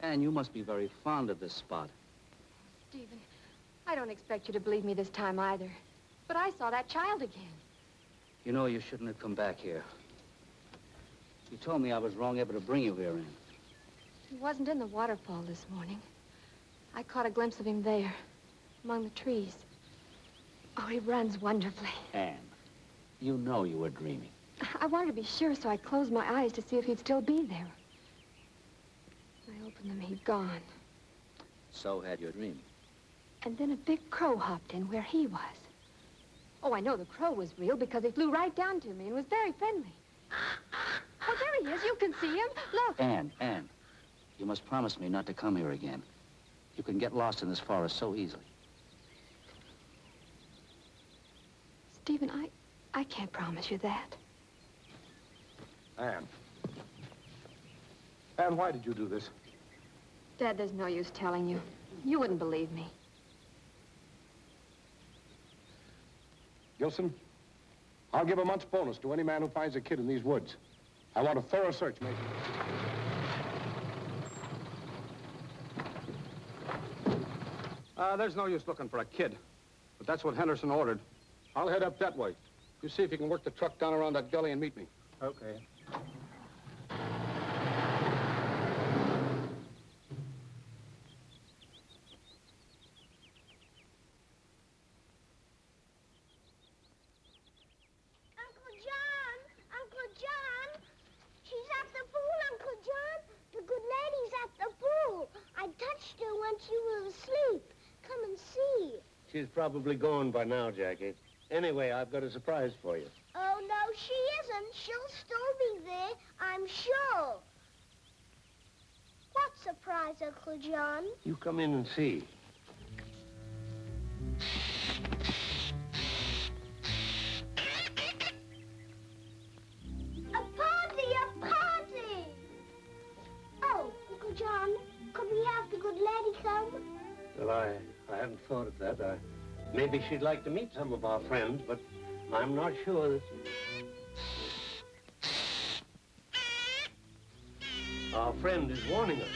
Anne, you must be very fond of this spot. Stephen, I don't expect you to believe me this time either. But I saw that child again. You know, you shouldn't have come back here. You told me I was wrong ever to bring you here, Anne. He wasn't in the waterfall this morning. I caught a glimpse of him there, among the trees. Oh, he runs wonderfully. Anne, you know you were dreaming. I wanted to be sure, so I closed my eyes to see if he'd still be there. I opened them, he'd gone. So had your dream. And then a big crow hopped in where he was. Oh, I know the crow was real because he flew right down to me and was very friendly. Oh, there he is. You can see him. Look. Anne, you must promise me not to come here again. You can get lost in this forest so easily. Stephen, I can't promise you that. Anne. Anne, why did you do this? Dad, there's no use telling you. You wouldn't believe me. Gilson, I'll give a month's bonus to any man who finds a kid in these woods. I want a thorough search, Major. There's no use looking for a kid. But that's what Henderson ordered. I'll head up that way. You see if you can work the truck down around that gully and meet me. Okay. Uncle John! She's at the pool, Uncle John. The good lady's at the pool. I touched her when she was asleep. Come and see. She's probably gone by now, Jackie. Anyway, I've got a surprise for you. Oh, no, she isn't. She'll still be there, I'm sure. What surprise, Uncle John? You come in and see. A party! Oh, Uncle John, could we have the good lady come? Well, I hadn't thought of that. Maybe she'd like to meet some of our friends, but I'm not sure that... Our friend is warning us.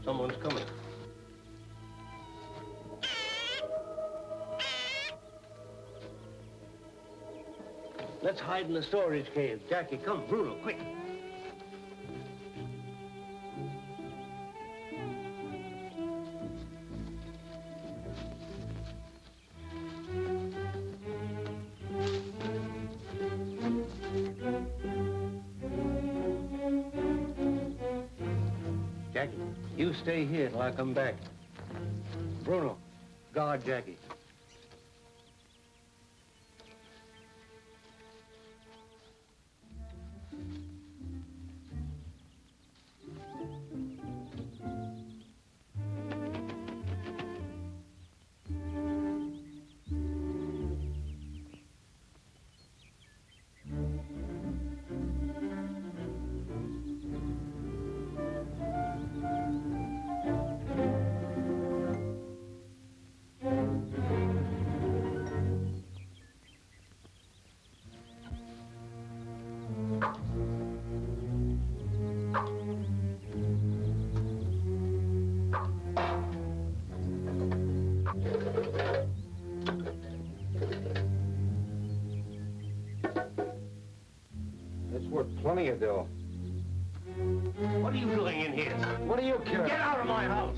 Someone's coming. Let's hide in the storage cave. Jackie, come. Bruno, quick. Jackie, you stay here till I come back. Bruno, guard Jackie. Plenty of dough. What are you doing in here? What do you care? Get out of my house!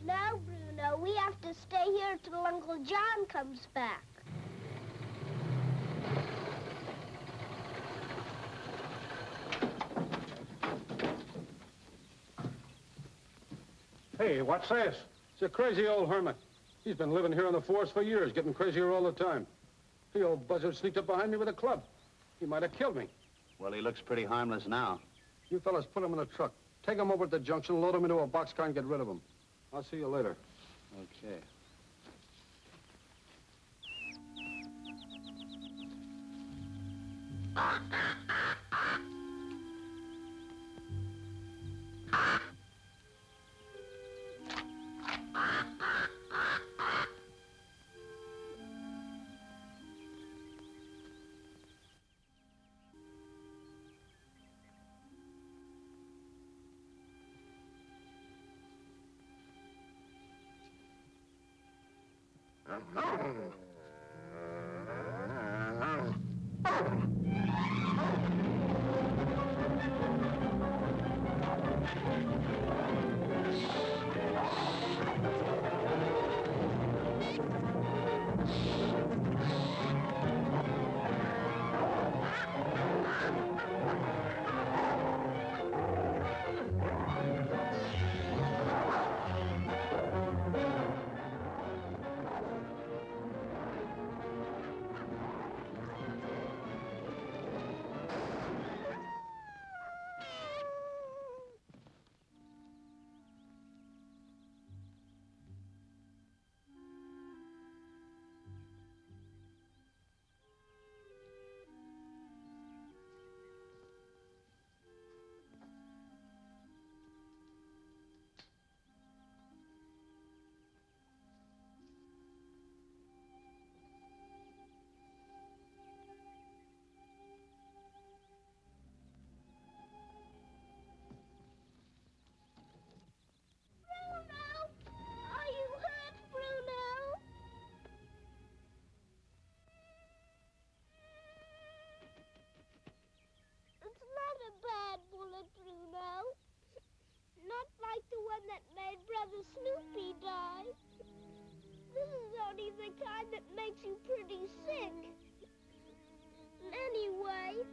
No, Bruno, we have to stay here till Uncle John comes back. Hey, what's this? It's a crazy old hermit. He's been living here in the forest for years, getting crazier all the time. The old buzzard sneaked up behind me with a club. He might have killed me. Well, he looks pretty harmless now. You fellas put him in the truck. Take him over to the junction, load him into a boxcar, and get rid of him. I'll see you later. Okay. That made Brother Snoopy die. This is only the kind that makes you pretty sick. Anyway,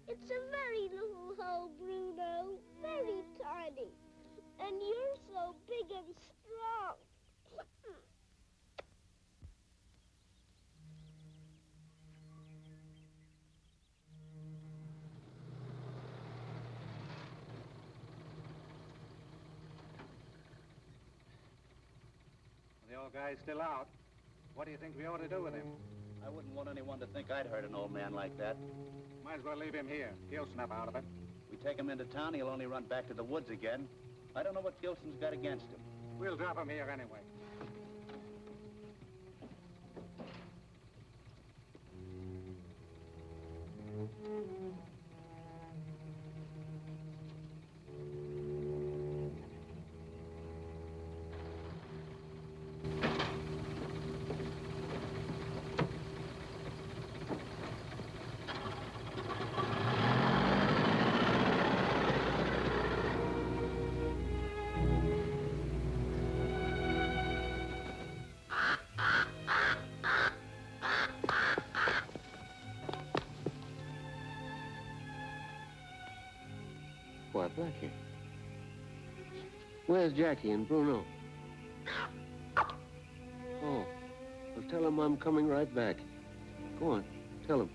it's a very little hole, Bruno. Very tiny. And you're so big and strong. The old guy's still out. What do you think we ought to do with him? I wouldn't want anyone to think I'd hurt an old man like that. Might as well leave him here. He'll snap out of it. We take him into town, he'll only run back to the woods again. I don't know what Gilson's got against him. We'll drop him here anyway. What, Blackie? Where's Jackie and Bruno? Oh, well, tell him I'm coming right back. Go on, tell him.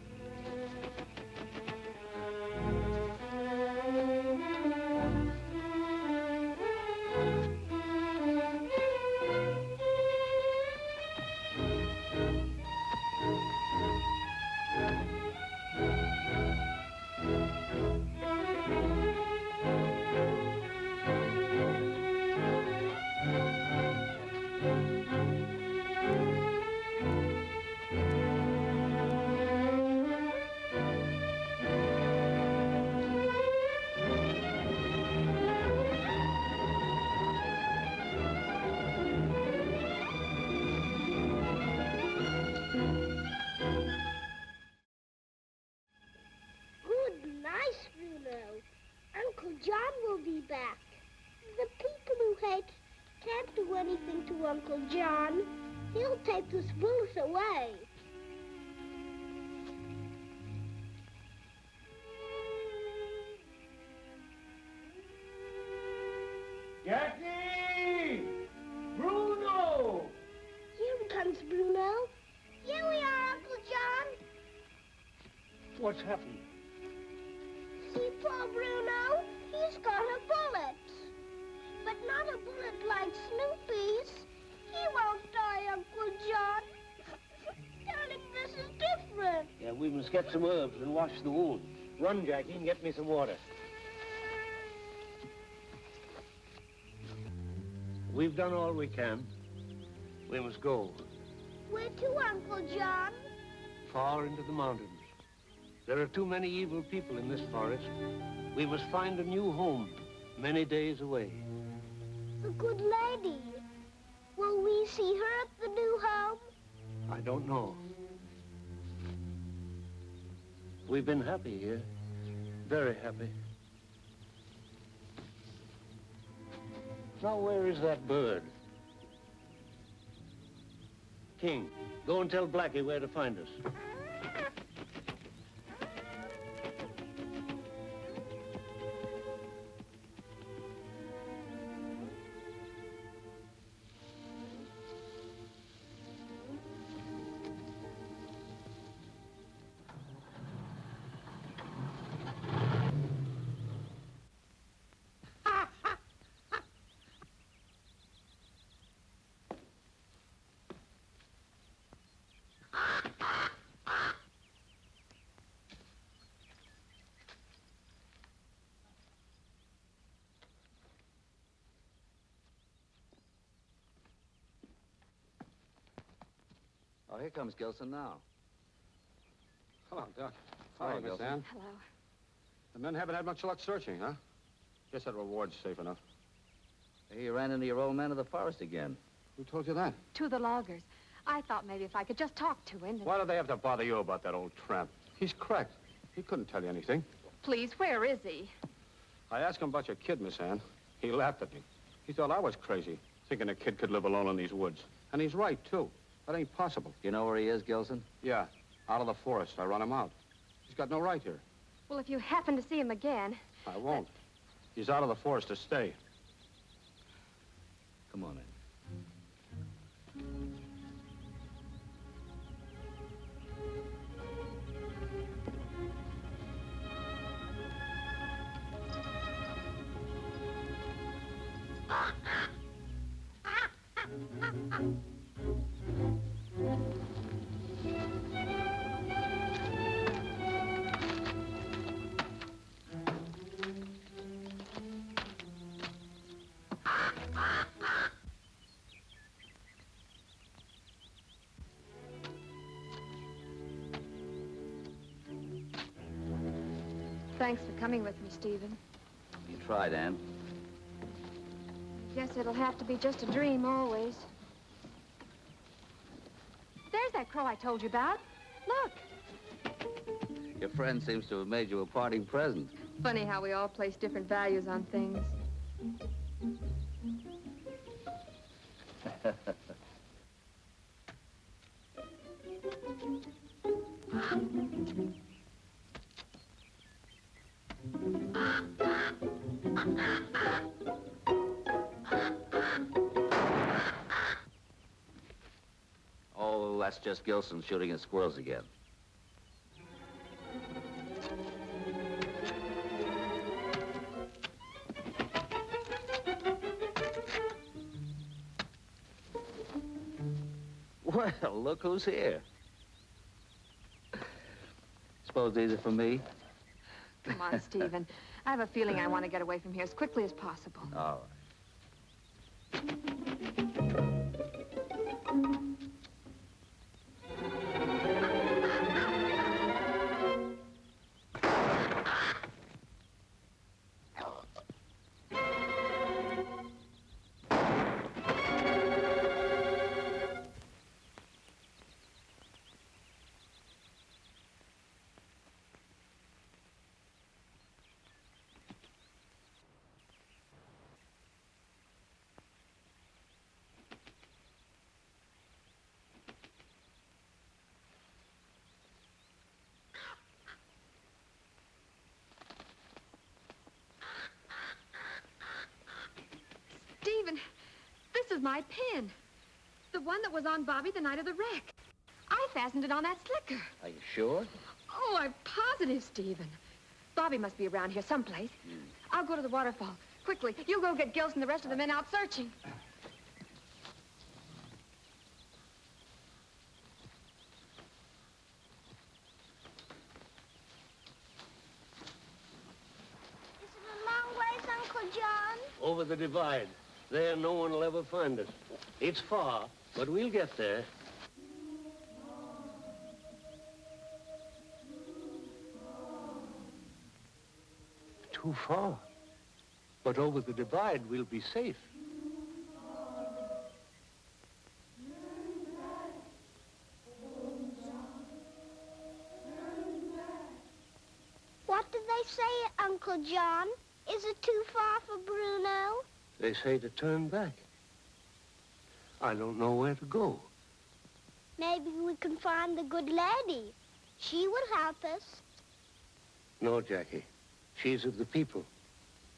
Can't do anything to Uncle John. He'll take the spruce away. Jackie! Bruno! Here comes Bruno. Here we are, Uncle John. What's happened? See poor Bruno? He's got a bullet. But not a bullet like Snoopy's. He won't die, Uncle John. Darling, this is different. Yeah, must get some herbs and wash the wounds. Run, Jackie, and get me some water. We've done all we can. We must go. Where to, Uncle John? Far into the mountains. There are too many evil people in this forest. We must find a new home, many days away. The good lady. Will we see her at the new home? I don't know. We've been happy here. Very happy. Now, where is that bird? King, go and tell Blackie where to find us. Oh, here comes Gilson now. Hello, Doc. Hello, Hi, Miss Gilson. Anne. Hello. The men haven't had much luck searching, huh? Guess that reward's safe enough. Hey, you ran into your old man of the forest again. Who told you that? To the loggers. I thought maybe if I could just talk to him. Why do they have to bother you about that old tramp? He's cracked. He couldn't tell you anything. Please, where is he? I asked him about your kid, Miss Anne. He laughed at me. He thought I was crazy, thinking a kid could live alone in these woods. And he's right, too. That ain't possible. You know where he is, Gilson? Yeah, out of the forest. I run him out. He's got no right here. Well, if you happen to see him again... I won't. He's out of the forest to stay. Come on in. Thanks for coming with me, Stephen. You tried, Anne. Guess it'll have to be just a dream always. There's that crow I told you about. Look. Your friend seems to have made you a parting present. Funny how we all place different values on things. Oh, that's just Gilson shooting at squirrels again. Well, look who's here. Suppose these are for me? Come on, Stephen. I have a feeling I want to get away from here as quickly as possible. All Stephen, this is my pin. The one that was on Bobby the night of the wreck. I fastened it on that slicker. Are you sure? Oh, I'm positive, Stephen. Bobby must be around here someplace. I'll go to the waterfall. Quickly, you go get Gilson and the rest of the men out searching. over the divide. There, no one will ever find us. It's far, but we'll get there. Too far. But over the divide, we'll be safe. What do they say, Uncle John? Is it too far for Bruno? They say to turn back. I don't know where to go. Maybe we can find the good lady. She would help us. No, Jackie. She's of the people.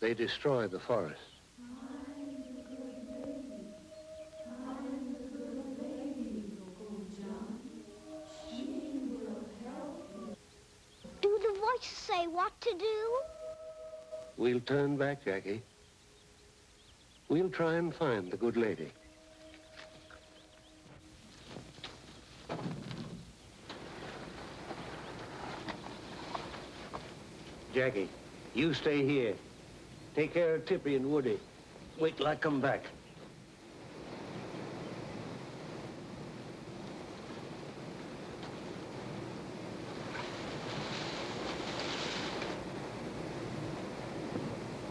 They destroy the forest. Do the voices say what to do? We'll turn back, Jackie. We'll try and find the good lady. Jackie, you stay here. Take care of Tippy and Woody. Wait till I come back.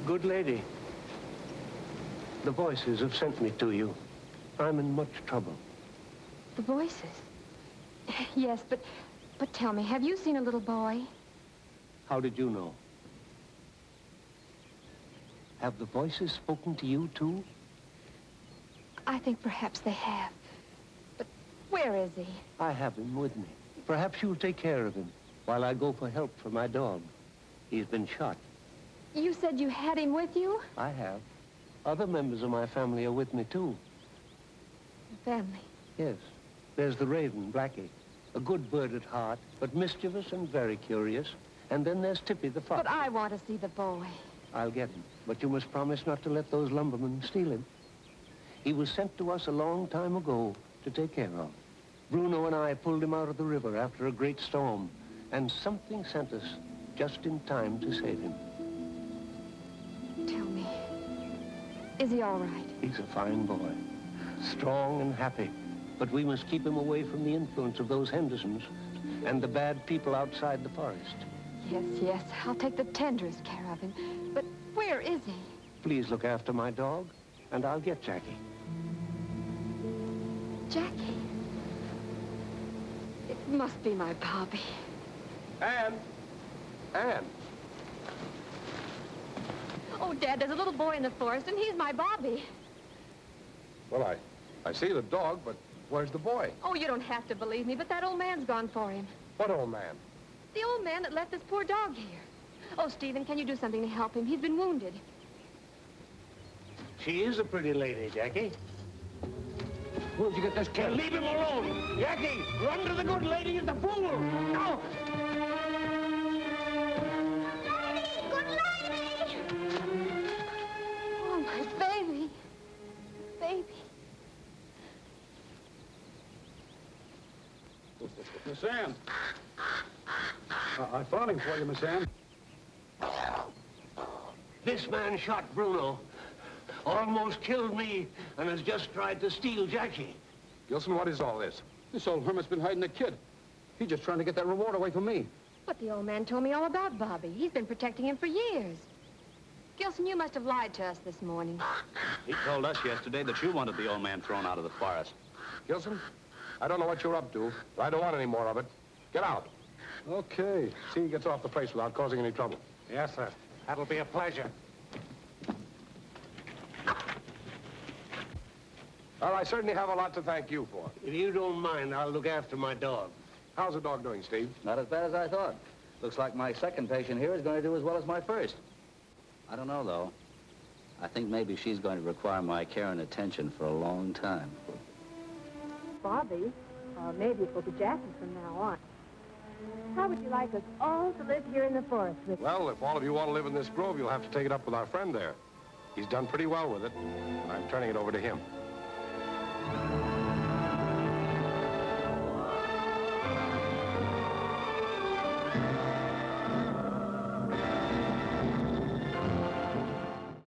Good lady, the voices have sent me to you. I'm in much trouble. The voices? Yes, but tell me, have you seen a little boy? How did you know? Have the voices spoken to you, too? I think perhaps they have. But where is he? I have him with me. Perhaps you'll take care of him while I go for help for my dog. He's been shot. You said you had him with you? I have. Other members of my family are with me, too. Family? Yes. There's the raven, Blackie. A good bird at heart, but mischievous and very curious. And then there's Tippy the fox. But I want to see the boy. I'll get him. But you must promise not to let those lumbermen steal him. He was sent to us a long time ago to take care of. Bruno and I pulled him out of the river after a great storm. And something sent us just in time to save him. Tell me, is he all right? He's a fine boy. Strong and happy. But we must keep him away from the influence of those Hendersons and the bad people outside the forest. Yes, yes, I'll take the tenderest care of him. But where is he? Please look after my dog, and I'll get Jackie. Jackie? It must be my Bobby. Anne! Anne! Oh, Dad, there's a little boy in the forest, and he's my Bobby. Well, I see the dog, but where's the boy? Oh, you don't have to believe me, but that old man's gone for him. What old man? The old man that left this poor dog here. Oh, Stephen, can you do something to help him? He's been wounded. She is a pretty lady, Jackie. Where'd you get this kid? Leave him alone! Jackie, run to the good lady and the fool! Now! Good lady! Oh, my baby. Baby. Miss Anne. I found him for you, Miss Anne. This man shot Bruno, almost killed me, and has just tried to steal Jackie. Gilson, what is all this? This old hermit's been hiding a kid. He's just trying to get that reward away from me. But the old man told me all about Bobby. He's been protecting him for years. Gilson, you must have lied to us this morning. He told us yesterday that you wanted the old man thrown out of the forest. Gilson, I don't know what you're up to, but I don't want any more of it. Get out. Okay. See he gets off the place without causing any trouble. Yes, sir. That'll be a pleasure. Well, I certainly have a lot to thank you for. If you don't mind, I'll look after my dog. How's the dog doing, Steve? Not as bad as I thought. Looks like my second patient here is going to do as well as my first. I don't know, though. I think maybe she's going to require my care and attention for a long time. Bobby, or maybe it will be Jackie from now on. How would you like us all to live here in the forest with you? Well, if all of you want to live in this grove, you'll have to take it up with our friend there. He's done pretty well with it. I'm turning it over to him.